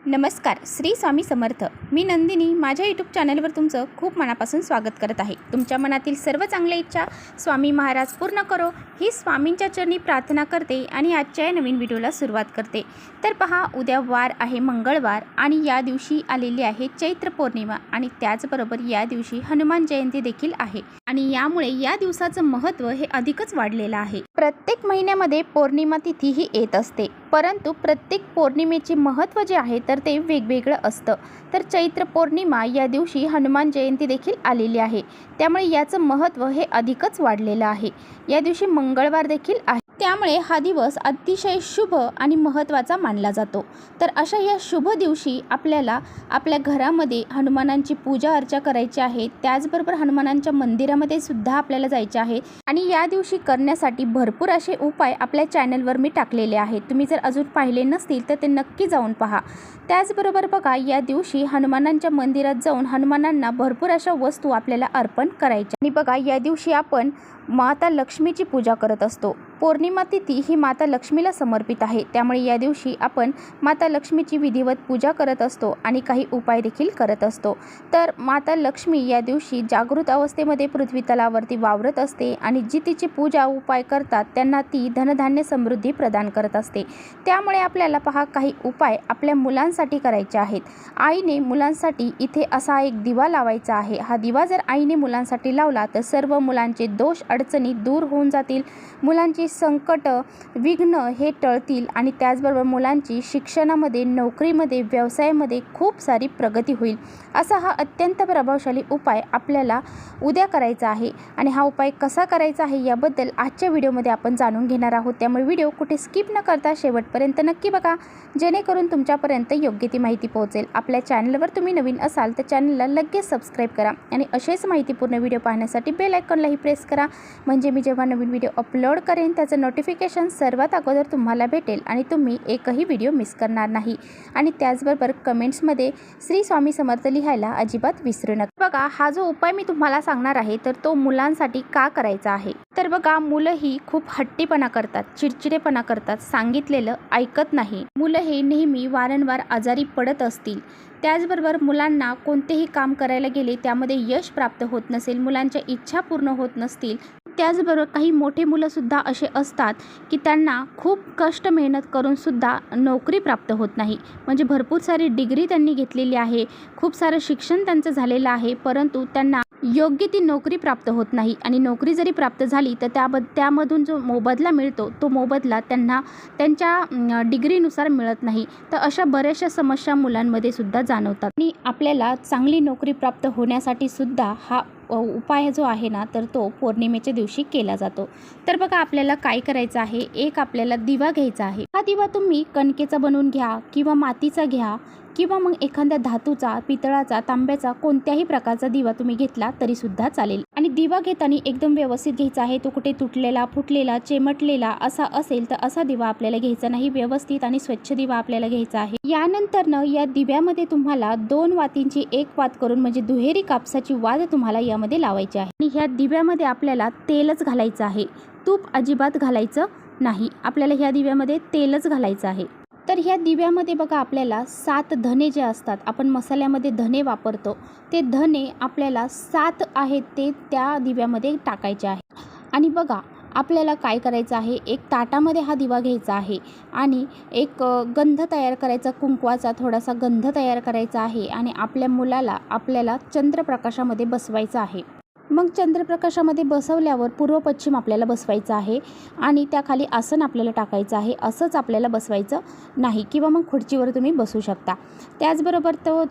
नमस्कार, श्री स्वामी समर्थ. मी नंदिनी माझ्या यूट्यूब चॅनलवर तुमचं खूप मनापासून स्वागत करत आहे. तुमच्या मनातील सर्व चांगल्या इच्छा स्वामी महाराज पूर्ण करो ही स्वामींच्या चरणी प्रार्थना करते आणि आजच्या नवीन व्हिडिओला सुरुवात करते. तर पहा, उद्या वार आहे मंगळवार आणि या दिवशी आलेली आहे चैत्र पौर्णिमा आणि त्याचबरोबर या दिवशी हनुमान जयंती देखील आहे आणि यामुळे या दिवसाचं महत्त्व हे अधिकच वाढलेलं आहे. प्रत्येक महिन्यामध्ये पौर्णिमा तिथी ही येत असते, परंतु प्रत्येक पौर्णिमेचे महत्त्व जे आहे तर ते वेगवेगळं असतं. तर चैत्र पौर्णिमा या दिवशी हनुमान जयंती देखील आलेली आहे, त्यामुळे याचं महत्त्व हे अधिकच वाढलेलं आहे. या दिवशी मंगळवार देखील आहे, त्यामुळे हा दिवस अतिशय शुभ आणि महत्त्वाचा मानला जातो. तर अशा या शुभ दिवशी आपल्याला आपल्या घरामध्ये हनुमानांची पूजा अर्चा करायची आहे. त्याचबरोबर हनुमानांच्या मंदिरामध्ये सुद्धा आपल्याला जायचे आहे आणि या दिवशी करण्यासाठी भरपूर असे उपाय आपल्या चॅनलवर मी टाकलेले आहेत. तुम्ही जर अजून पाहिले नसतील तर ते नक्की जाऊन पहा. त्याचबरोबर बघा, या दिवशी हनुमानांच्या मंदिरात जाऊन हनुमानांना भरपूर अशा वस्तू आपल्याला अर्पण करायच्या आणि बघा, या दिवशी आपण माता लक्ष्मीची पूजा करत असतो. पौर्णिमा तिथी ही माता लक्ष्मीला समर्पित आहे, त्यामुळे या दिवशी आपण माता लक्ष्मीची विधिवत पूजा करत असतो आणि काही उपाय देखील करत असतो. तर माता लक्ष्मी या दिवशी जागृत अवस्थेमध्ये पृथ्वी तलावरती वावरत असते आणि जी तिची पूजा उपाय करतात त्यांना ती धनधान्य समृद्धी प्रदान करत असते. त्यामुळे आपल्याला पहा, काही उपाय आपल्या मुलांसाठी करायचे आहेत. आईने मुलांसाठी इथे असा एक दिवा लावायचा आहे. हा दिवा जर आईने मुलांसाठी लावला तर सर्व मुलांचे दोष अडचणी दूर होऊन जातील, मुलांची संकट विघ्न हे टळतील आणि त्याचबरोबर मुलांची शिक्षणामध्ये, नोकरीमध्ये, व्यवसायामध्ये खूप सारी प्रगती होईल. असा हा अत्यंत प्रभावशाली उपाय आपल्याला उद्या करायचा आहे आणि हा उपाय कसा करायचा आहे याबद्दल आजच्या व्हिडिओमध्ये आपण जाणून घेणार आहोत. त्यामुळे व्हिडिओ कुठे स्किप न करता शेवटपर्यंत नक्की बघा, जेणेकरून तुमच्यापर्यंत योग्य ती माहिती पोहोचेल. आपल्या चॅनलवर तुम्ही नवीन असाल तर चॅनलला लगेच सबस्क्राईब करा आणि असेच माहितीपूर्ण व्हिडिओ पाहण्यासाठी बेल आयकॉनलाही प्रेस करा, म्हणजे मी जेव्हा नवीन व्हिडिओ अपलोड करेन त्याचं नोटिफिकेशन सर्वात अगोदर तुम्हाला भेटेल आणि तुम्ही एकही व्हिडिओ मिस करणार नाही. आणि त्याचबरोबर कमेंट्समध्ये श्री स्वामी समर्थ लिहायला अजिबात विसरू नका. बघा, हा जो उपाय मी तुम्हाला सांगणार आहे तर तो मुलांसाठी का करायचा आहे. तर बघा, मुलं ही खूप हट्टीपणा करतात, चिडचिडेपणा करतात, सांगितलेलं ऐकत नाही. मुलं हे नेहमी वारंवार आजारी पडत असतील. त्याचबरोबर मुलांना कोणतेही काम करायला गेले त्यामध्ये यश प्राप्त होत नसेल, मुलांच्या इच्छा पूर्ण होत नसतील. त्याचबरोबर काही मोठे मुलंसुद्धा असे असतात की त्यांना खूप कष्ट मेहनत करूनसुद्धा नोकरी प्राप्त होत नाही. म्हणजे भरपूर सारी डिग्री त्यांनी घेतलेली आहे, खूप सारं शिक्षण त्यांचं झालेलं आहे, परंतु त्यांना योग्य ती नोकरी प्राप्त होत नाही आणि नोकरी जरी प्राप्त झाली तर त्यामधून जो मोबदला मिळतो तो मोबदला त्यांना त्यांच्या डिग्रीनुसार मिळत नाही. तर अशा बऱ्याचशा समस्या मुलांमध्ये सुद्धा जाणवतात आणि आपल्याला चांगली नोकरी प्राप्त होण्यासाठी सुद्धा हा उपाय जो आहे ना तर तो पौर्णिमेच्या दिवशी केला जातो. तर बघा, आपल्याला काय करायचं आहे, एक आपल्याला दिवा घ्यायचा आहे. हा दिवा तुम्ही कणकेचा बनवून घ्या किंवा मातीचा घ्या किंवा मग एखाद्या धातूचा, पितळाचा, तांब्याचा कोणत्याही प्रकारचा दिवा तुम्ही घेतला तरी सुद्धा चालेल. आणि दिवा घेताना एकदम व्यवस्थित घ्यायचा आहे. तो कुठे तुटलेला, फुटलेला, चेमटलेला असा असेल तर असा दिवा आपल्याला घ्यायचा नाही. व्यवस्थित आणि स्वच्छ दिवा आपल्याला घ्यायचा आहे. यानंतर या दिव्यामध्ये तुम्हाला 2 वातींची एक वात करून म्हणजे दुहेरी कापसाची वात तुम्हाला यामध्ये लावायची आहे आणि ह्या दिव्यामध्ये आपल्याला तेलच घालायचं आहे, तूप अजिबात घालायचं नाही. आपल्याला ह्या दिव्यामध्ये तेलच घालायचं आहे. तर ह्या दिव्यामध्ये बघा, आपल्याला 7 धने जे असतात, आपण मसाल्यामध्ये धने वापरतो, ते धने आपल्याला 7 आहेत ते त्या दिव्यामध्ये टाकायचे आहे. आणि बघा, आपल्याला काय करायचं आहे, एक ताटामध्ये हा दिवा घ्यायचा आहे आणि एक गंध तयार करायचा, कुंकवाचा थोडासा गंध तयार करायचा आहे आणि आपल्या मुलाला आपल्याला चंद्रप्रकाशामध्ये बसवायचं आहे. मग चंद्रप्रकाशामध्ये बसवल्यावर पूर्व पश्चिम आपल्याला बसवायचं आहे आणि त्याखाली आसन आपल्याला टाकायचं आहे. असंच आपल्याला बसवायचं नाही किंवा मग खुर्चीवर तुम्ही बसू शकता. त्याचबरोबर तो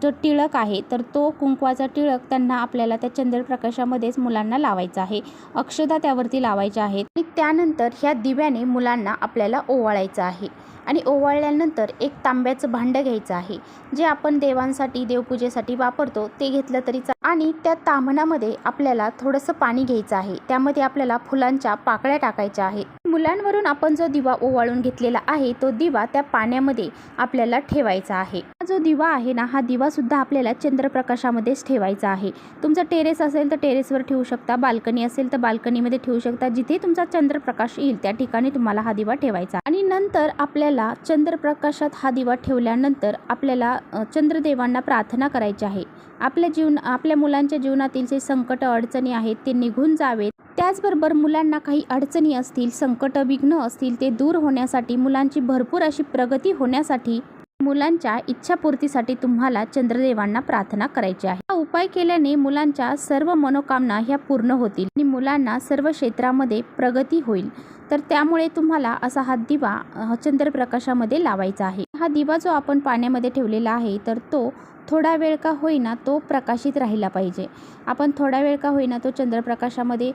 जो टिळक आहे तर तो कुंकवाचा टिळक त्यांना आपल्याला त्या चंद्रप्रकाशामध्येच मुलांना लावायचा आहे. अक्षता त्यावरती लावायच्या आहेत आणि त्यानंतर ह्या दिव्याने मुलांना आपल्याला ओवाळायचं आहे. आणि ओवाळल्यानंतर एक तांब्याचं भांडं घ्यायचं आहे, जे आपण देवांसाठी, देवपूजेसाठी वापरतो ते घेतलं तरी आणि त्या ताम्हणामध्ये आपल्याला थोडंसं पाणी घ्यायचं आहे. त्यामध्ये आपल्याला फुलांच्या पाकळ्या टाकायच्या आहेत. मुलांवरून आपण जो दिवा ओवाळून घेतलेला आहे तो दिवा त्या पाण्यामध्ये आपल्याला ठेवायचा आहे। हा जो दिवा आहे ना, हा दिवा सुद्धा आपल्याला चंद्रप्रकाशामध्येच ठेवायचा आहे। तुमचं टेरेस असेल तर टेरेसवर ठेवू शकता, बाल्कनी असेल तर बाल्कनीमध्ये ठेवू शकता। जिथे तुमचा चंद्रप्रकाश येईल त्या ठिकाणी तुम्हाला हा दिवा ठेवायचा। आणि नंतर आपल्याला चंद्रप्रकाशात हा दिवा ठेवल्यानंतर आपल्याला चंद्रदेवांना प्रार्थना करायची आहे। आपल्या मुलांच्या जीवनातील जे संकट अडचणी आहेत ते निघून जावेत। त्याचबरोबर मुलांना काही अडचणी असतील, संकट विघ्न असतील ते दूर होण्यासाठी, मुलांची भरपूर अशी प्रगती होण्यासाठी, मुलांच्या इच्छापूर्तीसाठी तुम्हाला चंद्रदेवांना प्रार्थना करायची आहे। हा उपाय केल्याने मुलांच्या सर्व मनोकामना ह्या पूर्ण होतील आणि मुलांना सर्व क्षेत्रामध्ये प्रगती होईल। तर त्यामुळे तुम्हाला असा हा दिवा चंद्रप्रकाशामध्ये लावायचा आहे। हा दिवा जो आपण पाण्यामध्ये ठेवलेला आहे तर तो थोडा वेळ का होईना तो प्रकाशित राहिला पाहिजे। आपण थोडा वेळ का होईना तो चंद्रप्रकाशामध्ये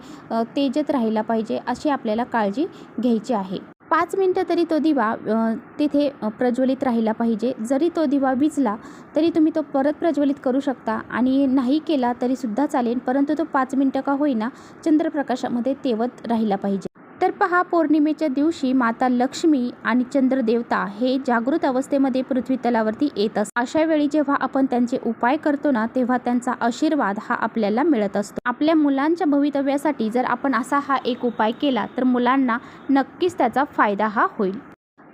तेजत राहिला पाहिजे, अशी आपल्याला काळजी घ्यायची आहे। 5 मिनिटं तरी तो दिवा तिथे प्रज्वलित राहिला पाहिजे। जरी तो दिवा विझला तरी तुम्ही तो परत प्रज्वलित करू शकता आणि नाही केला तरी सुद्धा चालेल, परंतु तो 5 मिनिटं का होईना चंद्रप्रकाशामध्ये तेवत राहिला पाहिजे। तर पहा, पौर्णिमेच्या दिवशी माता लक्ष्मी आणि चंद्रदेवता हे जागृत अवस्थेमध्ये पृथ्वी तलावरती येत असतात। अशा वेळी जेव्हा आपण त्यांचे उपाय करतो ना, तेव्हा त्यांचा आशीर्वाद हा आपल्याला मिळत असतो। आपल्या मुलांच्या भवितव्यासाठी जर आपण असा हा एक उपाय केला तर मुलांना नक्कीच त्याचा फायदा हा होईल।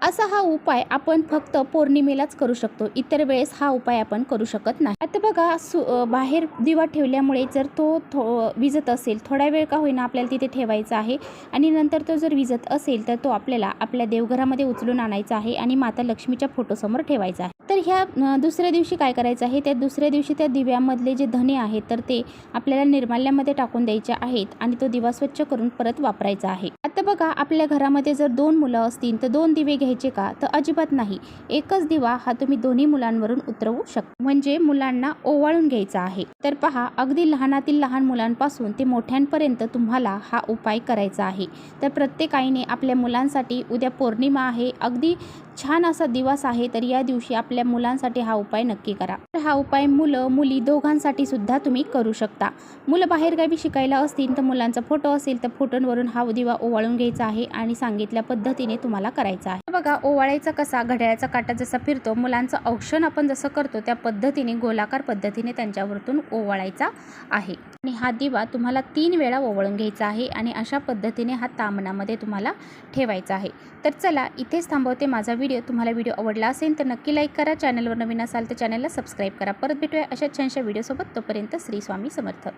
असा हा उपाय आपण फक्त पौर्णिमेलाच करू शकतो, इतर वेळेस हा उपाय आपण करू शकत नाही। आता बघा, बाहेर दिवा ठेवल्यामुळे जर तो विझत असेल, थोडा वेळ का होईना आपल्याला तिथे ठेवायचा आहे आणि नंतर तो जर विझत असेल तर तो आपल्याला आपल्या देवघरामध्ये उचलून आणायचा आहे आणि माता लक्ष्मीच्या फोटोसमोर ठेवायचा आहे। तर ह्या दुसऱ्या दिवशी काय करायचं आहे, त्या दुसऱ्या दिवशी त्या दिव्यामधले जे धणे आहेत तर ते आपल्याला निर्माल्यामध्ये टाकून द्यायचे आहेत आणि तो दिवा स्वच्छ करून परत वापरायचा आहे। आता बघा, आपल्या घरामध्ये जर 2 मुलं असतील तर 2 दिवे घ्यायचे का, तर अजिबात नाही। एकच दिवा हा तुम्ही दोन्ही मुलांवरून उतरवू शकता, म्हणजे मुलांना ओवाळून घ्यायचा आहे। तर पहा, अगदी लहानातील लहान मुलांपासून ते मोठ्यांपर्यंत तुम्हाला हा उपाय करायचा आहे। तर प्रत्येक आईने आपल्या मुलांसाठी, उद्या पौर्णिमा आहे, अगदी छान असा दिवस आहे, तर या दिवशी आपल्या मुलांसाठी हा उपाय नक्की करा। तर हा उपाय मुलं मुली दोघांसाठी सुद्धा तुम्ही करू शकता। मुलं बाहेरगावी शिकायला असतील तर मुलांचा फोटो असेल तर फोटोंवरून हा दिवा ओवाळून घ्यायचा आहे आणि सांगितल्या पद्धतीने तुम्हाला करायचा आहे। बघा, ओवाळायचा कसा, घड्याळाचा काटा जसा फिरतो, मुलांचं औक्षण आपण जसं करतो त्या पद्धतीने गोलाकार पद्धतीने त्यांच्यावरतून ओवाळायचा आहे। आणि हा दिवा तुम्हाला 3 वेळा ओवाळून घ्यायचा आहे आणि अशा पद्धतीने हा तामणामध्ये तुम्हाला ठेवायचा आहे। तर चला, इथेच थांबवते माझा व्हिडिओ। तुम्हाला व्हिडिओ आवडला असेल तर नक्की लाईक करा, चॅनलवर नवीन असाल तर चॅनलला सबस्क्राईब करा। परत भेटूया अशा छानशा व्हिडिओसोबत, तोपर्यंत श्री स्वामी समर्थ।